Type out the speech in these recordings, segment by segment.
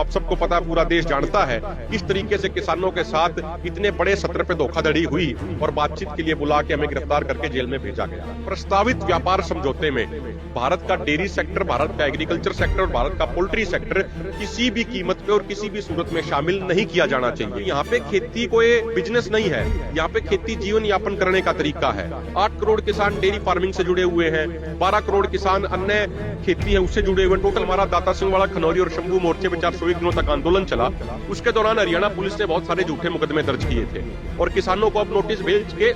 आप सबको पता है, पूरा देश जानता है किस तरीके से किसानों के साथ इतने बड़े सत्र पे धोखाधड़ी हुई और बातचीत के लिए बुला के हमें गिरफ्तार करके जेल में भेजा गया। प्रस्तावित व्यापार समझौते में भारत का डेयरी सेक्टर, भारत का एग्रीकल्चर सेक्टर और भारत का पोल्ट्री सेक्टर किसी भी कीमत पे और किसी भी सूरत में शामिल नहीं किया जाना चाहिए। यहाँ पे खेती कोई बिजनेस नहीं है, यहाँ पे खेती जीवन यापन करने का तरीका है। 8 करोड़ किसान डेयरी फार्मिंग से जुड़े हुए हैं, 12 करोड़ किसान अन्य खेती है उससे जुड़े हुए। टोटल हमारा दाता सिंह वाला, खनौरी और शंभू मोर्चे पे 401 दिनों तक आंदोलन चला। उसके दौरान हरियाणा पुलिस ने बहुत सारे झूठे मुकदमे दर्ज किए थे और किसानों को अब नोटिस भेज के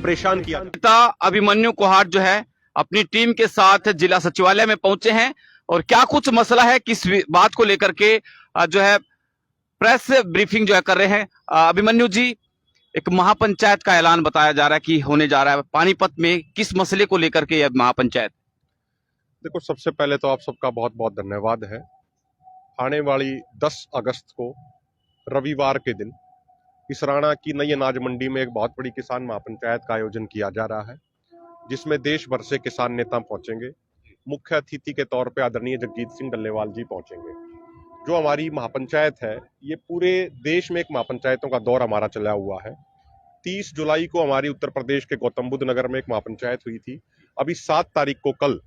परेशान किया। नेता अभिमन्यु कोहाट जो है अपनी टीम के साथ जिला सचिवालय में पहुंचे हैं और क्या कुछ मसला है, किस बात को लेकर के जो है प्रेस ब्रीफिंग जो है कर रहे हैं। अभिमन्यु जी, एक महापंचायत का ऐलान बताया जा रहा है कि होने जा रहा है पानीपत में, किस मसले को लेकर के यह महापंचायत? देखो, सबसे पहले तो आप सबका बहुत बहुत धन्यवाद है। आने वाली 10 अगस्त को रविवार के दिन इसराना की नई अनाज मंडी में एक बहुत बड़ी किसान महापंचायत का आयोजन किया जा रहा है, जिसमें देश भर से किसान नेता पहुंचेंगे। मुख्य अतिथि के तौर पे आदरणीय जगजीत सिंह डल्लेवाल जी पहुंचेंगे। जो हमारी महापंचायत है, ये पूरे देश में एक महापंचायतों का दौर हमारा चला हुआ है। 30 जुलाई को हमारी उत्तर प्रदेश के गौतम बुद्ध नगर में एक महापंचायत हुई थी। अभी 7 तारीख को कल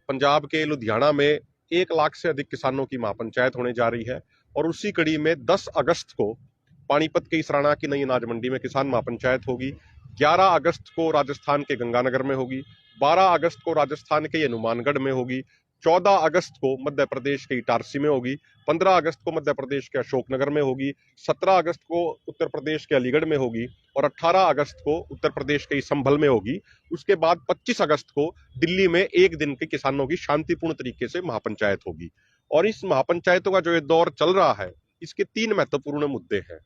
पंजाब के लुधियाना में 1 लाख से अधिक किसानों की महापंचायत होने जा रही है और उसी कड़ी में 10 अगस्त को पानीपत के इसराना की नई अनाज मंडी में किसान महापंचायत होगी। 11 अगस्त को राजस्थान के गंगानगर में होगी, 12 अगस्त को राजस्थान के हनुमानगढ़ में होगी, 14 अगस्त को मध्य प्रदेश के इटारसी में होगी, 15 अगस्त को मध्य प्रदेश के अशोकनगर में होगी, 17 अगस्त को उत्तर प्रदेश के अलीगढ़ में होगी और 18 अगस्त को उत्तर प्रदेश के संभल में होगी। उसके बाद 25 अगस्त को दिल्ली में एक दिन के किसानों की शांतिपूर्ण तरीके से महापंचायत होगी। और इस महापंचायतों का जो ये दौर चल रहा है, इसके 3 महत्वपूर्ण मुद्दे हैं।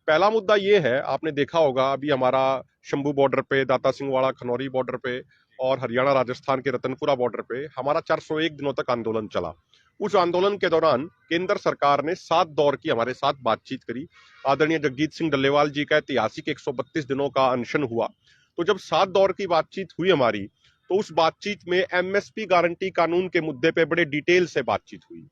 पहला मुद्दा ये है, आपने देखा होगा अभी हमारा शंभू बॉर्डर पे, दाता सिंह वाड़ा खनौरी बॉर्डर पे और हरियाणा राजस्थान के रतनपुरा बॉर्डर पे हमारा 401 दिनों तक आंदोलन चला। उस आंदोलन के दौरान केंद्र सरकार ने 7 दौर की हमारे साथ बातचीत करी। आदरणीय जगजीत सिंह डल्लेवाल जी का ऐतिहासिक 132 दिनों का अनशन हुआ। तो जब 7 दौर की बातचीत हुई हमारी, तो उस बातचीत में एमएसपी गारंटी कानून के मुद्दे पे बड़े डिटेल से बातचीत हुई।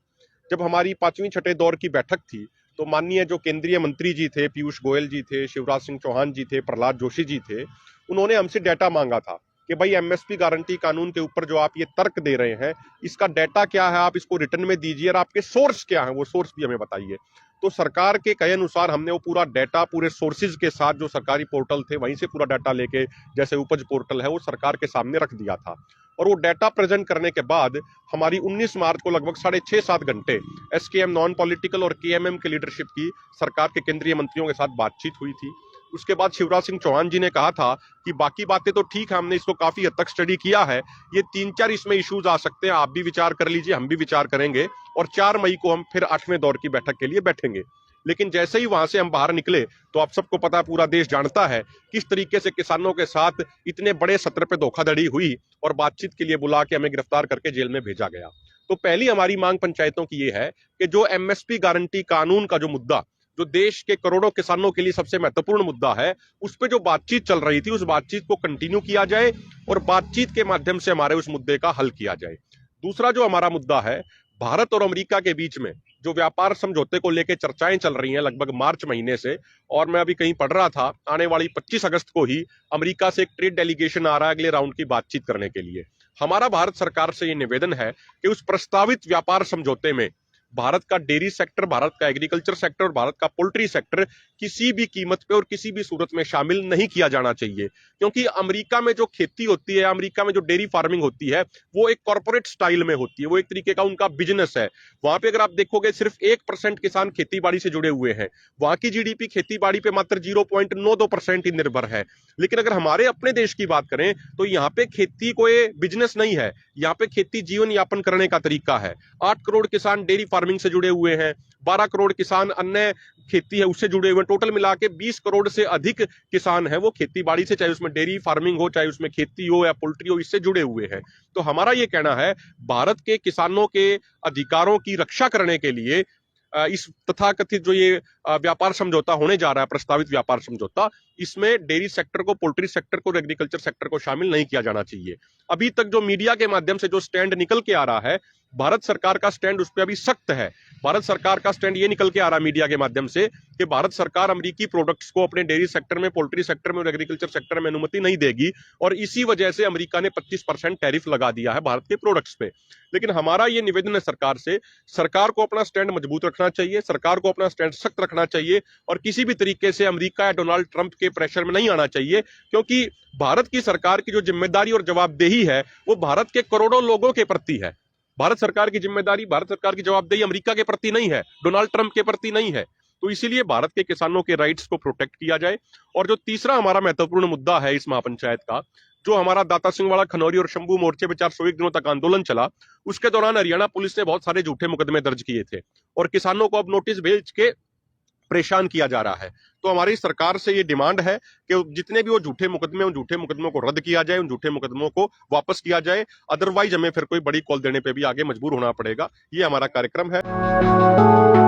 जब हमारी 5वीं छठे दौर की बैठक थी, तो माननीय जो केंद्रीय मंत्री जी थे, पीयूष गोयल जी थे, शिवराज सिंह चौहान जी थे, प्रहलाद जोशी जी थे, उन्होंने हमसे डाटा मांगा था कि भाई एमएसपी गारंटी कानून के ऊपर जो आप ये तर्क दे रहे हैं, इसका डाटा क्या है, आप इसको रिटर्न में दीजिए और आपके सोर्स क्या है, वो सोर्स भी हमें बताइए। तो सरकार के कहे अनुसार हमने वो पूरा डाटा पूरे सोर्सेज के साथ, जो सरकारी पोर्टल थे वहीं से पूरा डाटा लेके, जैसे उपज पोर्टल है, वो सरकार के सामने रख दिया था। और वो डाटा प्रेजेंट करने के बाद हमारी 19 मार्च को लगभग 6.5-7 घंटे एसकेएम नॉन पॉलिटिकल और केएमएम के लीडरशिप की सरकार के केंद्रीय मंत्रियों के साथ बातचीत हुई थी। उसके बाद शिवराज सिंह चौहान जी ने कहा था कि बाकी बातें तो ठीक है, हमने इसको काफी हद तक स्टडी किया है, ये 3-4 इसमें इश्यूज आ सकते हैं, आप भी विचार कर लीजिए, हम भी विचार करेंगे और 4 मई को हम फिर 8वें दौर की बैठक के लिए बैठेंगे। लेकिन जैसे ही वहां से हम बाहर निकले, तो आप सबको पता है, पूरा देश जानता है किस तरीके से किसानों के साथ इतने बड़े सत्र पे धोखाधड़ी हुई और बातचीत के लिए बुला के हमें गिरफ्तार करके जेल में भेजा गया। तो पहली हमारी मांग पंचायतों की ये है कि जो एमएसपी गारंटी कानून का जो मुद्दा, जो देश के करोड़ों किसानों के लिए सबसे महत्वपूर्ण मुद्दा है, उस पे जो बातचीत चल रही थी, उस बातचीत को कंटिन्यू किया जाए और बातचीत के माध्यम से हमारे उस मुद्दे का हल किया जाए। दूसरा जो हमारा मुद्दा है, भारत और अमेरिका के बीच में जो व्यापार समझौते को लेकर चर्चाएं चल रही हैं लगभग मार्च महीने से, और मैं अभी कहीं पढ़ रहा था, आने वाली 25 अगस्त को ही अमेरिका से एक ट्रेड डेलीगेशन आ रहा है अगले राउंड की बातचीत करने के लिए। हमारा भारत सरकार से ये निवेदन है कि उस प्रस्तावित व्यापार समझौते में भारत का डेयरी सेक्टर, भारत का एग्रीकल्चर सेक्टर और भारत का पोल्ट्री सेक्टर किसी भी कीमत पे और किसी भी सूरत में शामिल नहीं किया जाना चाहिए। क्योंकि अमेरिका में जो खेती होती है, अमेरिका में जो डेयरी फार्मिंग होती है, वो एक कॉर्पोरेट स्टाइल में होती है, वो एक तरीके का उनका बिजनेस है। वहां पे अगर आप देखोगे, सिर्फ 1% किसान खेती बाड़ी से जुड़े हुए हैं। वहां की जीडीपी खेती बाड़ी पे मात्र 0.92% ही निर्भर है। लेकिन अगर हमारे अपने देश की बात करें, तो यहाँ पे खेती कोई बिजनेस नहीं है, यहाँ पे खेती जीवन यापन करने का तरीका है। 8 करोड़ किसान डेयरी फार्मिंग से जुड़े हुए हैं, 12 करोड़ किसान अन्य खेती है उससे जुड़े हुए। टोटल मिला के 20 करोड़ से अधिक किसान है, वो खेती बाड़ी से, चाहे उसमें डेयरी फार्मिंग हो, चाहे उसमें खेती हो या पोल्ट्री हो, इससे जुड़े हुए हैं। तो हमारा ये कहना है, भारत के किसानों के अधिकारों की रक्षा करने के लिए इस तथाकथित जो ये व्यापार समझौता होने जा रहा है, प्रस्तावित व्यापार समझौता, इसमें डेयरी सेक्टर को, पोल्ट्री सेक्टर को और एग्रीकल्चर सेक्टर को शामिल नहीं किया जाना चाहिए। अभी तक जो मीडिया के माध्यम से जो स्टैंड निकल के आ रहा है भारत सरकार का स्टैंड उस पर अभी सख्त है। भारत सरकार का स्टैंड ये निकल के आ रहा मीडिया के माध्यम से कि भारत सरकार अमेरिकी प्रोडक्ट्स को अपने डेयरी सेक्टर में, पोल्ट्री सेक्टर में और एग्रीकल्चर सेक्टर में अनुमति नहीं देगी, और इसी वजह से अमेरिका ने 25% टैरिफ लगा दिया है भारत के प्रोडक्ट्स पे। लेकिन हमारा ये निवेदन है सरकार से, सरकार को अपना स्टैंड मजबूत रखना चाहिए, सरकार को अपना स्टैंड सख्त रखना चाहिए और किसी भी तरीके से अमेरिका या डोनाल्ड ट्रंप के प्रेशर में नहीं आना चाहिए, क्योंकि भारत की सरकार की जो जिम्मेदारी और जवाबदेही है वो भारत के करोड़ों लोगों के प्रति है। भारत सरकार की जिम्मेदारी, भारत सरकार की जवाबदेही अमेरिका के प्रति नहीं है, डोनाल्ड ट्रंप के प्रति नहीं है। तो इसीलिए भारत के किसानों के राइट्स को प्रोटेक्ट किया जाए। और जो तीसरा हमारा महत्वपूर्ण मुद्दा है इस महापंचायत का, जो हमारा दाता सिंह वाला, खनौरी और शंभू मोर्चे पे 401 दिनों तक आंदोलन चला, उसके दौरान हरियाणा पुलिस ने बहुत सारे झूठे मुकदमे दर्ज किए थे और किसानों को अब नोटिस भेज के परेशान किया जा रहा है। तो हमारी सरकार से ये डिमांड है कि जितने भी वो झूठे मुकदमे, उन झूठे मुकदमों को रद्द किया जाए, उन झूठे मुकदमों को वापस किया जाए। अदरवाइज हमें फिर कोई बड़ी कॉल देने पे भी आगे मजबूर होना पड़ेगा। ये हमारा कार्यक्रम है।